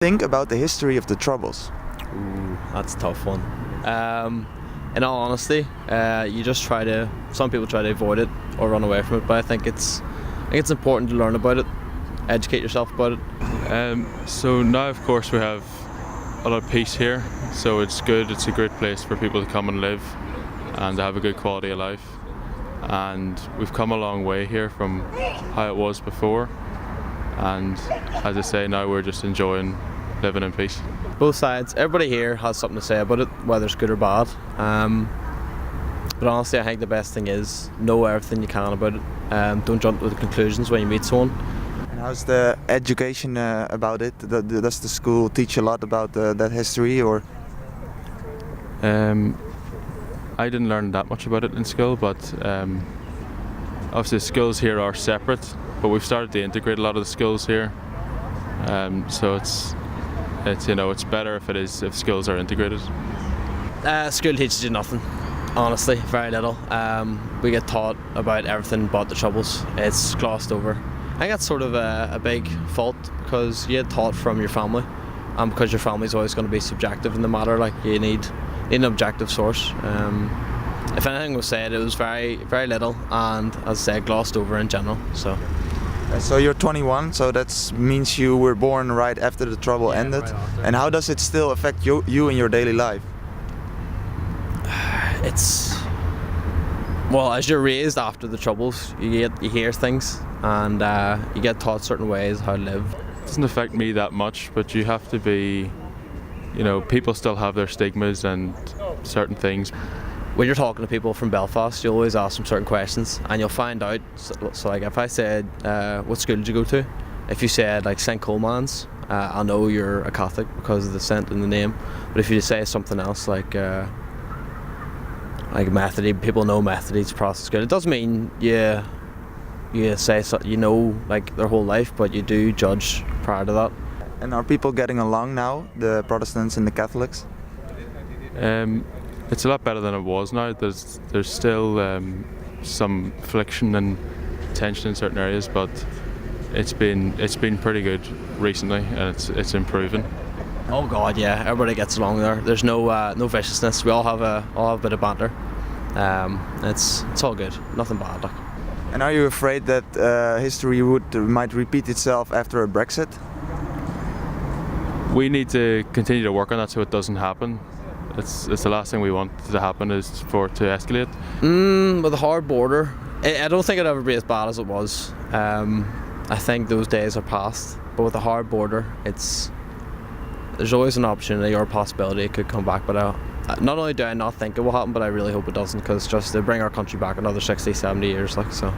Think about the history of the Troubles. Ooh, that's a tough one. In all honesty, you just some people try to avoid it or run away from it, but I think it's important to learn about it, educate yourself about it. So now of course we have a lot of peace here, so it's good. It's a great place for people to come and live and to have a good quality of life. And we've come a long way here from how it was before, and as I say, now we're just enjoying living in peace. Both sides, everybody here has something to say about it, whether it's good or bad. But honestly, I think the best thing is know everything you can about it. Don't jump to the conclusions when you meet someone. And how's the education about it? Does the school teach a lot about that history, or? I didn't learn that much about it in school, but obviously the schools here are separate, but we've started to integrate a lot of the schools here. So it's better if schools are integrated. School teaches you nothing, honestly, very little. We get taught about everything but the Troubles. It's glossed over. I think that's sort of a big fault, because you get taught from your family, and because your family's always going to be subjective in the matter, like you need an objective source. If anything was said, it was very, very little, and as I said, glossed over in general. So you're 21, so that means you were born right after the Trouble ended. Right after. And how does it still affect you in your daily life? Well, as you're raised after the Troubles, you hear things, and you get taught certain ways how to live. It doesn't affect me that much, but you have to be, people still have their stigmas and certain things. When you're talking to people from Belfast, you'll always ask them certain questions, and you'll find out. So like, if I said, what school did you go to? If you said like St. Coleman's, I'll know you're a Catholic because of the Saint in the name. But if you say something else like Methody, people know Methody's Protestant school. It doesn't mean you say like their whole life, but you do judge prior to that. And are people getting along now, the Protestants and the Catholics? It's a lot better than it was now. There's still some friction and tension in certain areas, but it's been pretty good recently, and it's improving. Oh God, yeah, everybody gets along there. There's no viciousness. We all have a bit of banter. It's all good, nothing bad. Like. And are you afraid that history might repeat itself after a Brexit? We need to continue to work on that so it doesn't happen. It's the last thing we want to happen, is for it to escalate. With a hard border, I don't think it'll ever be as bad as it was. I think those days are past. But with a hard border, there's always an opportunity or a possibility it could come back. But not only do I not think it will happen, but I really hope it doesn't, because just to bring our country back another 60, 70 years, like so.